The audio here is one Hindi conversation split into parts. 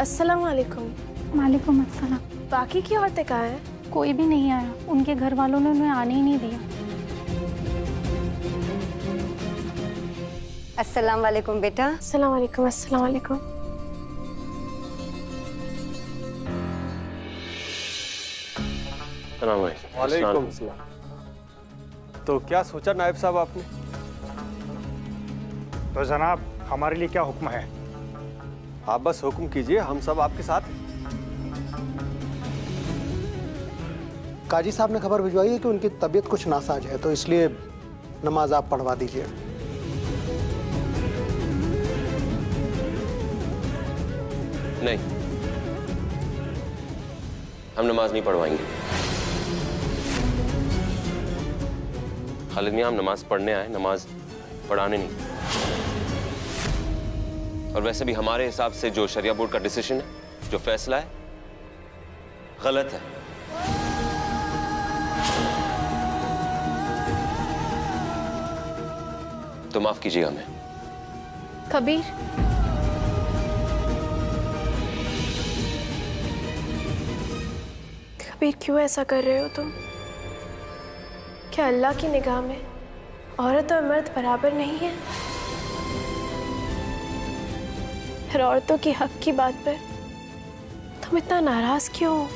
अस्सलाम वालेकुम। वालेकुम अस्सलाम। बाकी की औरतें कहाँ हैं? कोई भी नहीं आया, उनके घर वालों ने उन्हें आने ही नहीं दिया। अस्सलाम वालेकुम बेटा। अस्सलाम वालेकुम। अस्सलाम वालेकुम। वालेकुम सलाम। तो क्या सोचा नायब साहब आपने? तो जनाब हमारे लिए क्या हुक्म है? आप बस हुक्म कीजिए, हम सब आपके साथ हैं। काजी साहब ने खबर भिजवाई है कि उनकी तबीयत कुछ नासाज है, तो इसलिए नमाज आप पढ़वा दीजिए। नहीं, हम नमाज नहीं पढ़वाएंगे। खालिद मियां, हम नमाज पढ़ने आए, नमाज पढ़ाने नहीं। और वैसे भी हमारे हिसाब से जो शरिया बोर्ड का डिसीजन है, जो फैसला है, गलत है। तो माफ कीजिएगा हमें। कबीर, कबीर क्यों ऐसा कर रहे हो तुम? क्या अल्लाह की निगाह में औरत और मर्द बराबर नहीं है? फिर औरतों की हक की बात पर तुम इतना नाराज क्यों हो?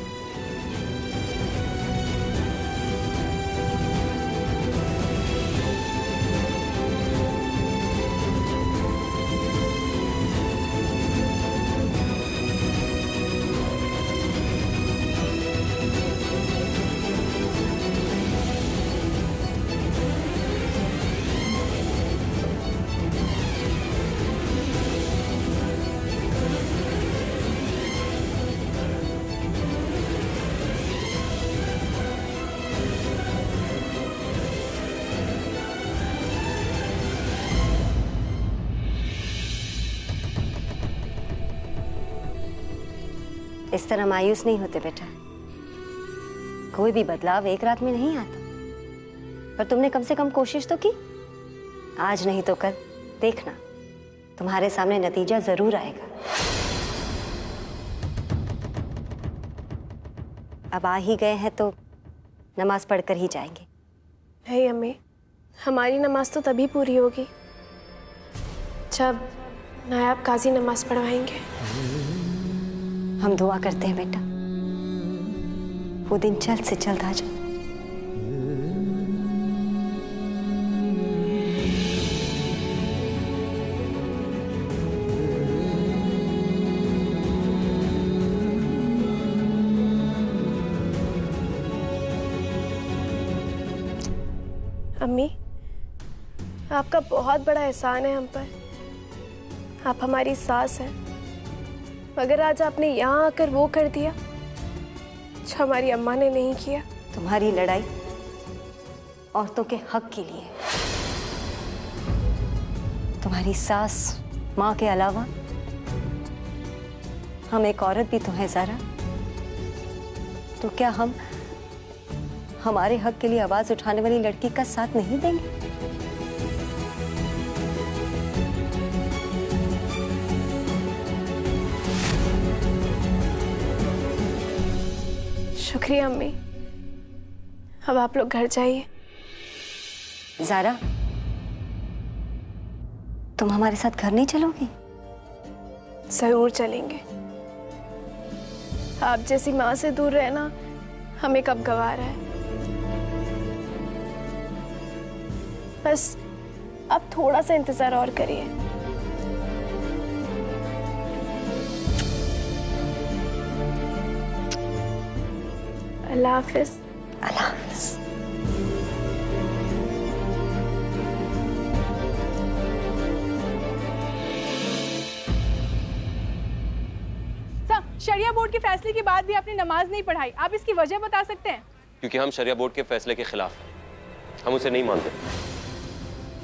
इस तरह मायूस नहीं होते बेटा। कोई भी बदलाव एक रात में नहीं आता, पर तुमने कम से कम कोशिश तो की। आज नहीं तो कल देखना, तुम्हारे सामने नतीजा जरूर आएगा। अब आ ही गए हैं तो नमाज पढ़कर ही जाएंगे। नहीं अम्मी, हमारी नमाज तो तभी पूरी होगी जब नायब काजी नमाज पढ़वाएंगे। हम दुआ करते हैं बेटा, वो दिन जल्द से जल्द आ जाए। अम्मी, आपका बहुत बड़ा एहसान है हम पर। आप हमारी सास हैं, मगर आज आपने यहाँ आकर वो कर दिया जो हमारी अम्मा ने नहीं किया। तुम्हारी लड़ाई औरतों के हक के लिए। तुम्हारी सास माँ के अलावा हम एक औरत भी तो है ज़ारा। तो क्या हम हमारे हक के लिए आवाज उठाने वाली लड़की का साथ नहीं देंगे? शुक्रिया अम्मी। अब आप लोग घर जाइए। ज़ारा, तुम हमारे साथ घर नहीं चलोगी? जरूर चलेंगे। आप जैसी माँ से दूर रहना हमें कब गवारा है। बस अब थोड़ा सा इंतजार और करिए। अल्लाह हाफिज। अल्लाह हाफिज। शरिया बोर्ड के फैसले के बाद भी आपने नमाज नहीं पढ़ाई, आप इसकी वजह बता सकते हैं? क्योंकि हम शरिया बोर्ड के फैसले के खिलाफ हैं, हम उसे नहीं मानते।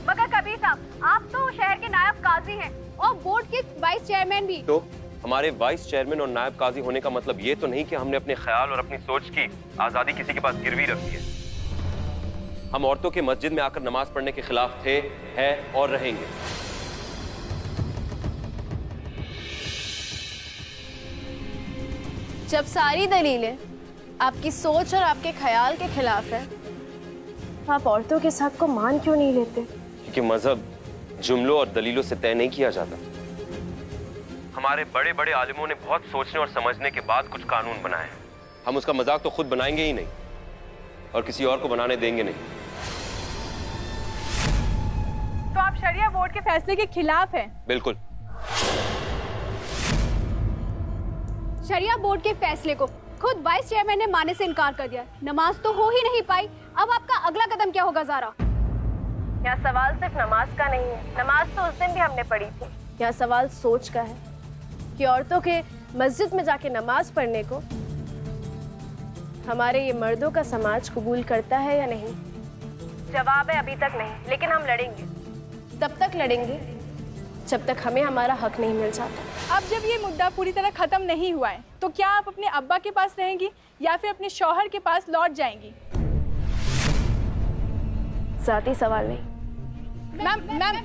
मगर कबीर साहब, आप तो शहर के नायब काजी हैं और बोर्ड के वाइस चेयरमैन भी। तो हमारे वाइस चेयरमैन और नायब काजी होने का मतलब ये तो नहीं कि हमने अपने ख्याल और अपनी सोच की आजादी किसी के पास गिरवी रखी है। हम औरतों के मस्जिद में आकर नमाज पढ़ने के खिलाफ थे, है और रहेंगे। जब सारी दलीलें आपकी सोच और आपके ख्याल के खिलाफ है, आप औरतों के हक को मान क्यों नहीं लेते? क्योंकि मजहब जुमलों और दलीलों से तय नहीं किया जाता। हमारे बड़े बड़े आलिमों ने बहुत सोचने और समझने के बाद कुछ कानून बनाए हैं। हम उसका मजाक तो खुद बनाएंगे ही नहीं और किसी और को बनाने देंगे नहीं। तो आप शरिया बोर्ड के फैसले के खिलाफ हैं? बिल्कुल। शरिया बोर्ड के फैसले को खुद वाइस चेयरमैन ने मानने से इनकार कर दिया। नमाज तो हो ही नहीं पाई, अब आपका अगला कदम क्या होगा ज़ारा? यहाँ सवाल सिर्फ नमाज का नहीं है, नमाज तो उस दिन भी हमने पढ़ी थी। यहाँ सवाल सोच का है कि औरतों के मस्जिद में जाके नमाज पढ़ने को हमारे ये मर्दों का समाज कबूल करता है या नहीं? जवाब है अभी तक नहीं, लेकिन हम लड़ेंगे। तब तक लड़ेंगे जब तक हमें हमारा हक नहीं मिल जाता। अब जब ये मुद्दा पूरी तरह खत्म नहीं हुआ है, तो क्या आप अपने अब्बा के पास रहेंगी या फिर अपने शौहर के पास लौट जाएंगी? ज़ाती सवाल नहीं।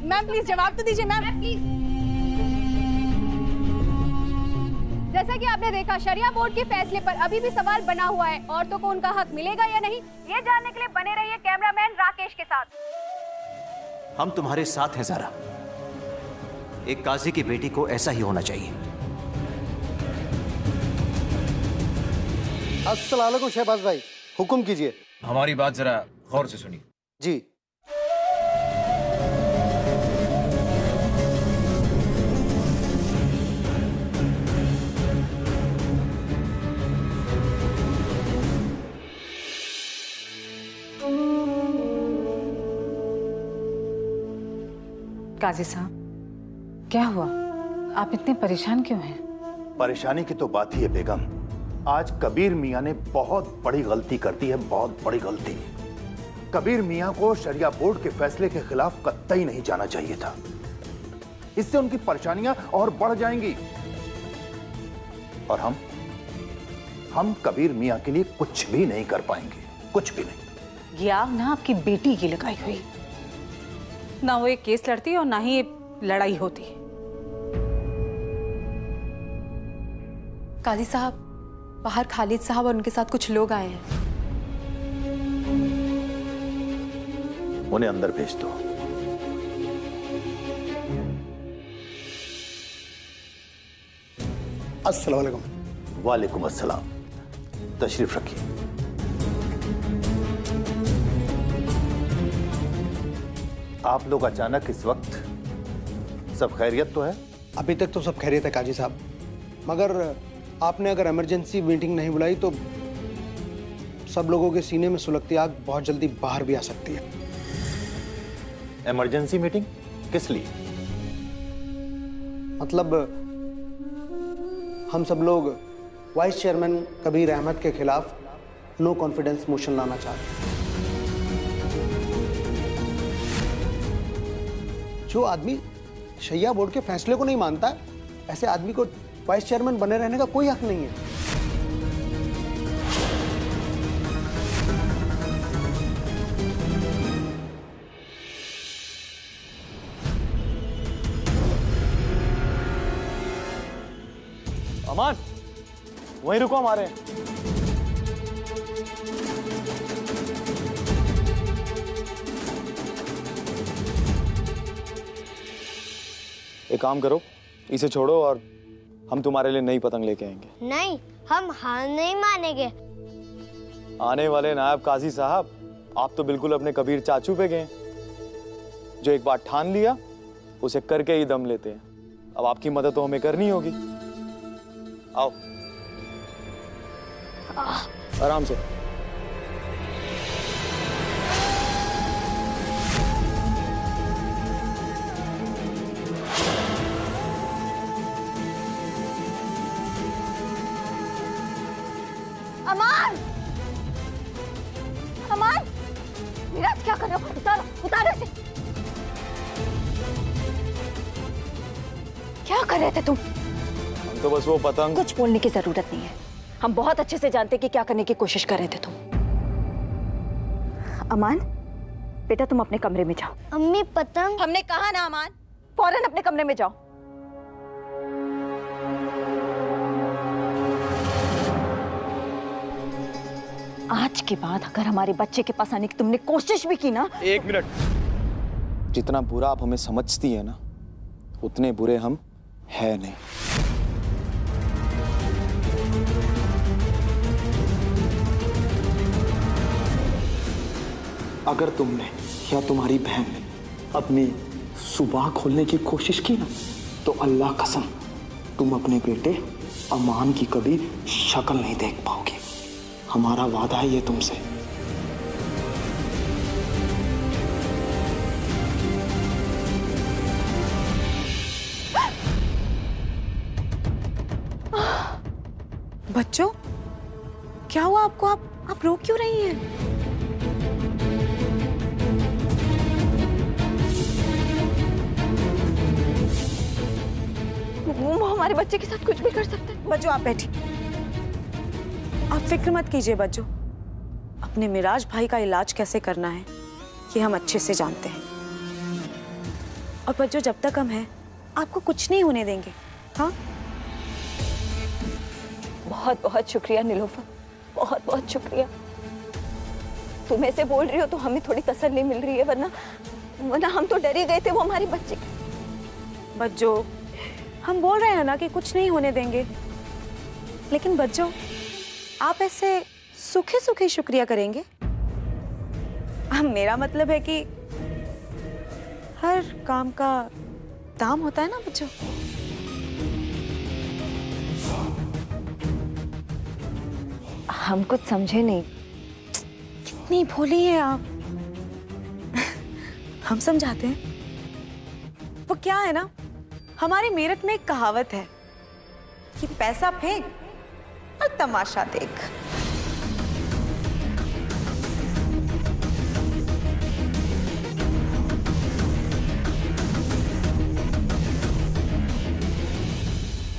मैम प्लीज जवाब तो दीजिए मैम प्लीज। जैसा कि आपने देखा, शरिया बोर्ड के फैसले पर अभी भी सवाल बना हुआ है। औरतों को उनका हक मिलेगा या नहीं, ये जानने के लिए बने रहिए कैमरामैन राकेश के साथ। हम तुम्हारे साथ हैं ज़ारा। एक काजी की बेटी को ऐसा ही होना चाहिए। अस्सलाम वालेकुम शहबाज भाई, हुक्म कीजिए। हमारी बात जरा गौर से सुनिए। जी। काजी साहब, क्या हुआ? आप इतने परेशान क्यों हैं? परेशानी की तो बात ही है बेगम। आज कबीर मियाँ ने बहुत बड़ी गलती कर दी है, बहुत बड़ी गलती। कबीर मियाँ को शरिया बोर्ड के फैसले के खिलाफ कतई नहीं जाना चाहिए था। इससे उनकी परेशानियां और बढ़ जाएंगी। और हम कबीर मियाँ के लिए कुछ भी नहीं कर पाएंगे, कुछ भी नहीं। ये आग ना आपकी बेटी की लगाई हुई, ना वो एक केस लड़ती और ना ही ये लड़ाई होती। काजी साहब, बाहर खालिद साहब और उनके साथ कुछ लोग आए हैं। उन्हें अंदर भेज दो। अस्सलाम वालेकुम। वालेकुम अस्सलाम। तशरीफ रखिए। आप लोग अचानक इस वक्त, सब खैरियत तो है? अभी तक तो सब खैरियत है काजी साहब, मगर आपने अगर इमरजेंसी मीटिंग नहीं बुलाई तो सब लोगों के सीने में सुलगती आग बहुत जल्दी बाहर भी आ सकती है। इमरजेंसी मीटिंग किस लिए? मतलब हम सब लोग वाइस चेयरमैन कबीर अहमद के खिलाफ नो कॉन्फिडेंस मोशन लाना चाहते हैं। जो आदमी शरिया बोर्ड के फैसले को नहीं मानता, ऐसे आदमी को वाइस चेयरमैन बने रहने का कोई हक नहीं है। अमान, वहीं रुको, हमारे एक काम करो, इसे छोड़ो और हम तुम्हारे लिए नई पतंग लेके आएंगे। नहीं, हम हार नहीं मानेंगे। आने वाले नायब काजी साहब, आप तो बिल्कुल अपने कबीर चाचू पे गए। जो एक बार ठान लिया उसे करके ही दम लेते हैं। अब आपकी मदद तो हमें करनी होगी। आओ, आराम से। अमान! अमान! मिराज, क्या कर रहे हो? उतारो, उतारो इसे। क्या कर रहे थे तुम? हम तो बस वो पतंग। कुछ बोलने की जरूरत नहीं है, हम बहुत अच्छे से जानते कि क्या करने की कोशिश कर रहे थे तुम। अमान, बेटा तुम अपने कमरे में जाओ। अम्मी पतंग। हमने कहा ना अमान, फौरन अपने कमरे में जाओ। आज के बाद अगर हमारे बच्चे के पास आने की तुमने कोशिश भी की ना। एक मिनट। जितना बुरा आप हमें समझती है ना, उतने बुरे हम है नहीं। अगर तुमने या तुम्हारी बहन ने अपनी सुबह खोलने की कोशिश की ना, तो अल्लाह कसम तुम अपने बेटे अमान की कभी शक्ल नहीं देख पाओगे। हमारा वादा है ये तुमसे। बच्चों, क्या हुआ आपको? आप रो क्यों रही हैं? वो हमारे बच्चे के साथ कुछ भी कर सकते हैं। बच्चों आप बैठिए, आप फिक्र मत कीजिए बच्चों। अपने मिराज भाई का इलाज कैसे करना है ये हम अच्छे से जानते हैं। और बच्चों जब तक हम हैं आपको कुछ नहीं होने देंगे। हाँ, बहुत बहुत शुक्रिया नीलोफर, बहुत बहुत शुक्रिया। तुम ऐसे बोल रही हो तो हमें थोड़ी तसल्ली मिल रही है, वरना हम तो डर ही गए थे वो हमारी बच्ची। बच्चों हम बोल रहे हैं ना कि कुछ नहीं होने देंगे, लेकिन बच्चों आप ऐसे सूखे सूखे शुक्रिया करेंगे? मेरा मतलब है कि हर काम का दाम होता है ना बच्चों। हम कुछ समझे नहीं। कितनी भोली हैं आप। हम समझाते हैं। वो क्या है ना, हमारे मेरठ में एक कहावत है कि पैसा फेंक और तमाशा देख।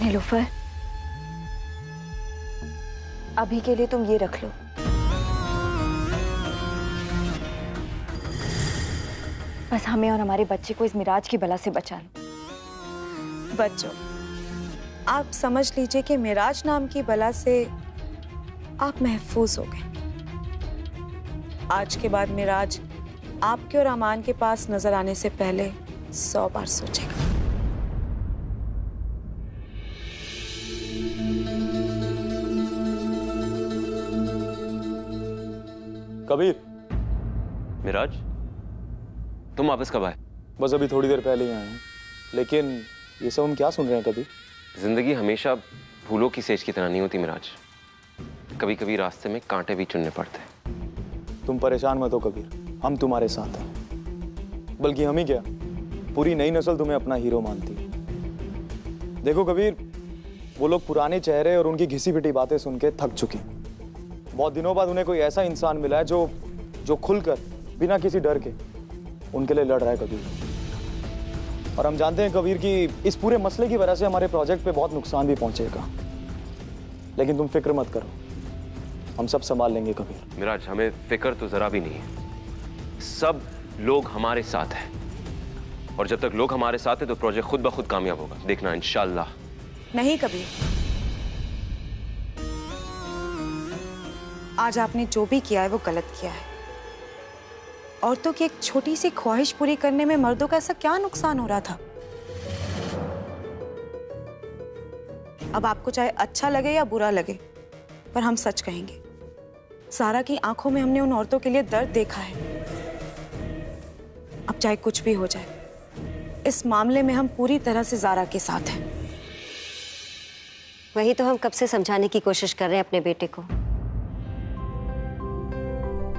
नीलोफर, अभी के लिए तुम ये रख लो। बस हमें और हमारे बच्चे को इस मिराज की बला से बचा लो। बच्चों आप समझ लीजिए कि मिराज नाम की बला से आप महफूज हो गए। आज के बाद मिराज आपके और अमान के पास नजर आने से पहले 100 बार सोचेगा। कबीर। मिराज, तुम वापस कब आए? बस अभी थोड़ी देर पहले ही आए हैं। लेकिन ये सब हम क्या सुन रहे हैं कबीर? जिंदगी हमेशा फूलों की सेज की तरह नहीं होती मिराज। कभी कभी रास्ते में कांटे भी चुनने पड़ते हैं। तुम परेशान मत हो कबीर, हम तुम्हारे साथ हैं। बल्कि हम ही क्या, पूरी नई नस्ल तुम्हें अपना हीरो मानती है। देखो कबीर, वो लोग पुराने चेहरे और उनकी घिसी पिटी बातें सुन के थक चुके हैं। बहुत दिनों बाद उन्हें कोई ऐसा इंसान मिला है जो खुलकर बिना किसी डर के उनके लिए लड़ रहा है कबीर। और हम जानते हैं कबीर कि इस पूरे मसले की वजह से हमारे प्रोजेक्ट पे बहुत नुकसान भी पहुंचेगा, लेकिन तुम फिक्र मत करो, हम सब संभाल लेंगे कबीर। मिराज, हमें फिक्र तो जरा भी नहीं है। सब लोग हमारे साथ हैं, और जब तक लोग हमारे साथ हैं तो प्रोजेक्ट खुद ब खुद कामयाब होगा। देखना इंशाल्लाह। नहीं कबीर, आज आपने जो भी किया है वो गलत किया है। औरतों की एक छोटी सी ख्वाहिश पूरी करने में मर्दों का ऐसा क्या नुकसान हो रहा था? अब आपको चाहे अच्छा लगे या बुरा लगे, पर हम सच कहेंगे, सारा की आंखों में हमने उन औरतों के लिए दर्द देखा है। अब चाहे कुछ भी हो जाए, इस मामले में हम पूरी तरह से ज़ारा के साथ हैं। वही तो हम कब से समझाने की कोशिश कर रहे हैं अपने बेटे को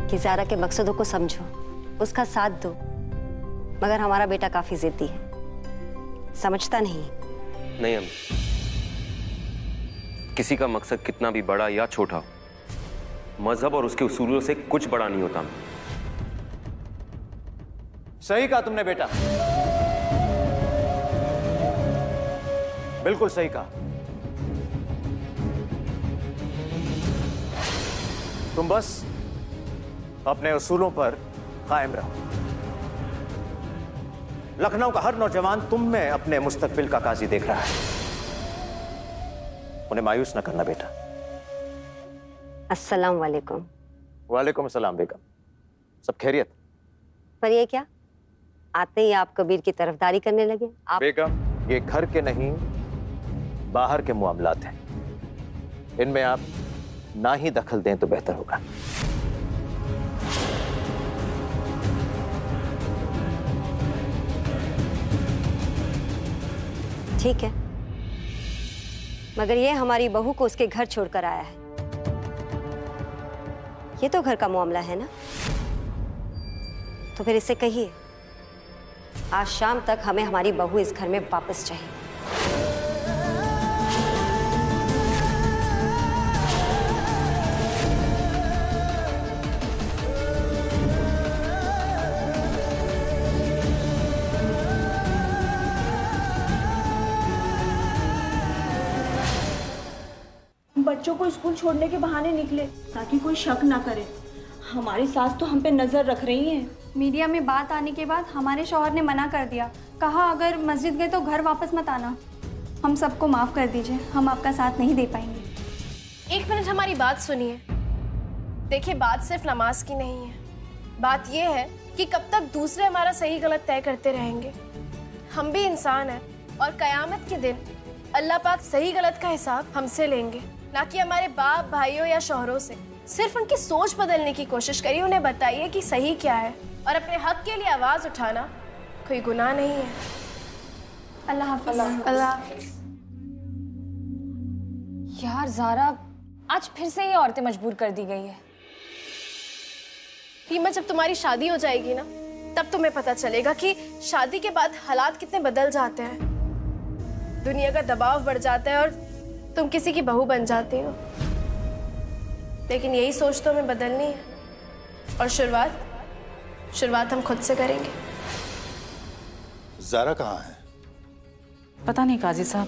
कि ज़ारा के मकसदों को समझो, उसका साथ दो। मगर हमारा बेटा काफी जिद्दी है, समझता नहीं। नहीं हम, किसी का मकसद कितना भी बड़ा या छोटा हो, मजहब और उसके उसूलों से कुछ बड़ा नहीं होता। सही कहा तुमने बेटा, बिल्कुल सही कहा। तुम बस अपने उसूलों पर कायम रहो। लखनऊ का हर नौजवान तुम में अपने मुस्तकबिल का काजी देख रहा है। उन्हें मायूस न करना बेटा। अस्सलाम वालेकुम। वालेकुम सलाम बेगम, सब खैरियत? पर ये क्या, आते ही आप कबीर की तरफदारी करने लगे? आप बेगम, ये घर के नहीं बाहर के मामलात हैं, इनमें आप ना ही दखल दें तो बेहतर होगा। ठीक है, मगर ये हमारी बहू को उसके घर छोड़कर आया है, ये तो घर का मामला है ना। तो फिर इसे कहिए आज शाम तक हमें हमारी बहू इस घर में वापस चाहिए। बच्चों को स्कूल छोड़ने के बहाने निकले ताकि कोई शक ना करे। हमारी सास तो हम पे नजर रख रही हैं। मीडिया में बात आने के बाद हमारे शौहर ने मना कर दिया, कहा अगर मस्जिद गए तो घर वापस मत आना। हम सबको माफ़ कर दीजिए, हम आपका साथ नहीं दे पाएंगे। 1 मिनट हमारी बात सुनिए। देखिए, बात सिर्फ नमाज की नहीं है, बात यह है कि कब तक दूसरे हमारा सही गलत तय करते रहेंगे। हम भी इंसान हैं और कयामत के दिन अल्लाह पाक सही गलत का हिसाब हमसे लेंगे, ना कि हमारे बाप भाइयों या शौहरों से। सिर्फ उनकी सोच बदलने की कोशिश करिए, उन्हें बताइए कि सही क्या है और अपने हक के लिए आवाज उठाना कोई गुनाह नहीं है। अल्लाह हाफ़िज़। अल्लाह। यार ज़ारा, आज फिर से ये औरतें मजबूर कर दी गई है। रीमा, जब तुम्हारी शादी हो जाएगी ना, तब तुम्हें पता चलेगा कि शादी के बाद हालात कितने बदल जाते हैं। दुनिया का दबाव बढ़ जाता है और तुम किसी की बहू बन जाती हो। लेकिन यही सोच तो हमें बदलनी है और शुरुआत हम खुद से करेंगे। ज़ारा कहाँ है? पता नहीं काजी साहब,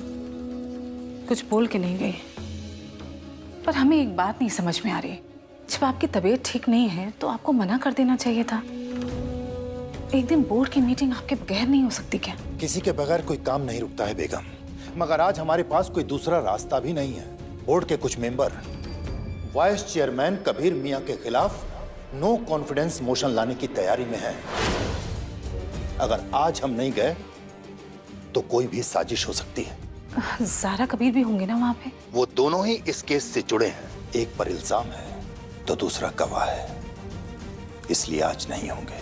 कुछ बोल के नहीं गए। पर हमें एक बात नहीं समझ में आ रही, जब आपकी तबीयत ठीक नहीं है तो आपको मना कर देना चाहिए था। एक दिन बोर्ड की मीटिंग आपके बगैर नहीं हो सकती क्या? किसी के बगैर कोई काम नहीं रुकता है बेगम, मगर आज हमारे पास कोई दूसरा रास्ता भी नहीं है। बोर्ड के कुछ मेंबर वाइस चेयरमैन कबीर मियां के खिलाफ नो कॉन्फिडेंस मोशन लाने की तैयारी में है। अगर आज हम नहीं गए तो कोई भी साजिश हो सकती है। ज़ारा कबीर भी होंगे ना वहाँ पे? वो दोनों ही इस केस से जुड़े हैं, एक पर इल्जाम है तो दूसरा गवाह है, इसलिए आज नहीं होंगे।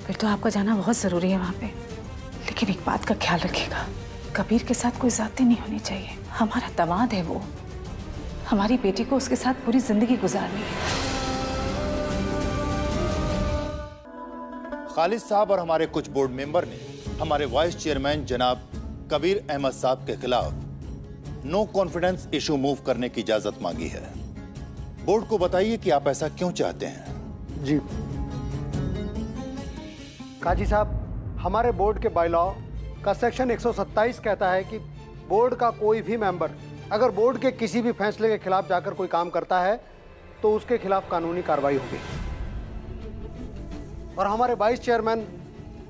फिर तो आपका जाना बहुत जरूरी है वहाँ पे। लेकिन एक बात का ख्याल रखिएगा, कबीर के साथ कोई ज्यादती नहीं होनी चाहिए। हमारा दामाद है वो, हमारी बेटी को उसके साथ पूरी जिंदगी गुजारनी है। खालिद साहब और हमारे कुछ बोर्ड मेंबर ने हमारे वाइस चेयरमैन जनाब कबीर अहमद साहब के खिलाफ नो कॉन्फिडेंस इशू मूव करने की इजाजत मांगी है। बोर्ड को बताइए कि आप ऐसा क्यों चाहते हैं। जी काजी साहब, हमारे बोर्ड के बायलॉ का सेक्शन 127 कहता है कि बोर्ड का कोई भी मेंबर अगर बोर्ड के किसी भी फैसले के खिलाफ जाकर कोई काम करता है तो उसके खिलाफ कानूनी कार्रवाई होगी। और हमारे वाइस चेयरमैन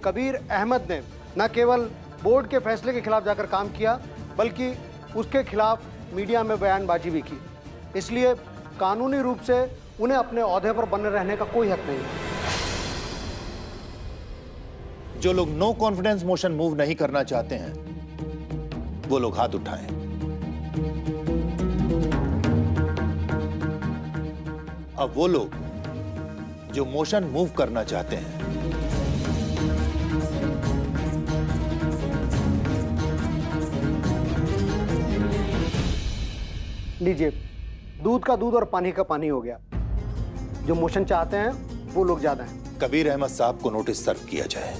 कबीर अहमद ने न केवल बोर्ड के फैसले के खिलाफ जाकर काम किया, बल्कि उसके खिलाफ मीडिया में बयानबाजी भी की। इसलिए कानूनी रूप से उन्हें अपने ओहदे पर बने रहने का कोई हक नहीं है। जो लोग नो कॉन्फिडेंस मोशन मूव नहीं करना चाहते हैं वो लोग हाथ उठाएं। अब वो लोग जो मोशन मूव करना चाहते हैं, लीजिए, दूध का दूध और पानी का पानी हो गया। जो मोशन चाहते हैं वो लोग ज्यादा हैं। कबीर अहमद साहब को नोटिस सर्व किया जाए।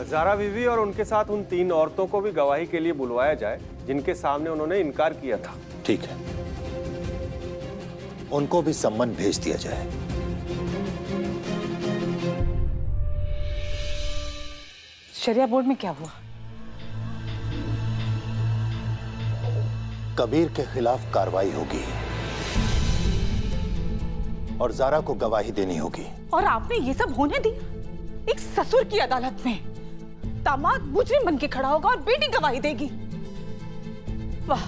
ज़ारा बीवी और उनके साथ उन 3 औरतों को भी गवाही के लिए बुलवाया जाए जिनके सामने उन्होंने इनकार किया था। ठीक है, उनको भी सम्मन भेज दिया जाए। शरिया बोर्ड में क्या हुआ? कबीर के खिलाफ कार्रवाई होगी और ज़ारा को गवाही देनी होगी। और आपने ये सब होने दी? एक ससुर की अदालत में दामाद मुजरिम बन के खड़ा होगा और बेटी गवाही देगी। वाह,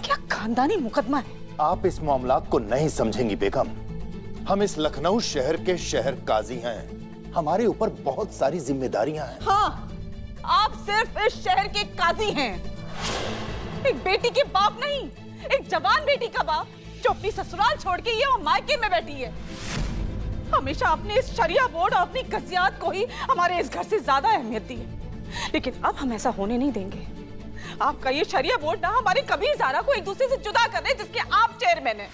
क्या खानदानी मुकदमा है। आप इस मामला को नहीं समझेंगी बेगम। हम इस लखनऊ शहर के शहर काजी हैं। हमारे ऊपर बहुत सारी जिम्मेदारियां हैं। हाँ, आप सिर्फ इस शहर के काजी हैं, एक बेटी के बाप नहीं, एक जवान बेटी का बाप जो अपनी ससुराल छोड़ के ये मायके में बैठी है। हमेशा अपने इस शरिया बोर्ड और अपनी कसियात को ही हमारे इस घर से ज्यादा अहमियत दी है, लेकिन अब हम ऐसा होने नहीं देंगे। आपका ये शरिया बोर्ड ना हमारे कबीर ज़ारा को एक दूसरे से जुदा कर रहे, जिसके आप चेयरमैन हैं।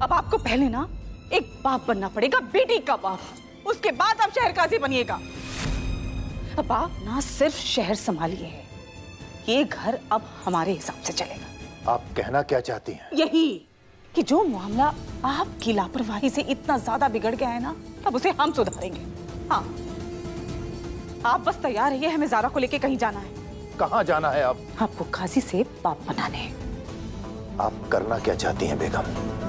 अब आपको पहले ना एक बाप बनना पड़ेगा, बेटी का बाप, उसके बाद आप शहर काजी बनिएगा। अब आप ना सिर्फ शहर संभालिए, ये घर अब हमारे हिसाब से चलेगा। आप कहना क्या चाहती हैं? यही कि जो मामला आपकी लापरवाही से इतना ज्यादा बिगड़ गया है ना, अब उसे हम सुधारेंगे। हाँ, आप बस तैयार रहिए, हमें ज़ारा को लेके कहीं जाना है। कहाँ जाना है? आप आपको काजी से बाप बनाने। आप करना क्या चाहती हैं बेगम?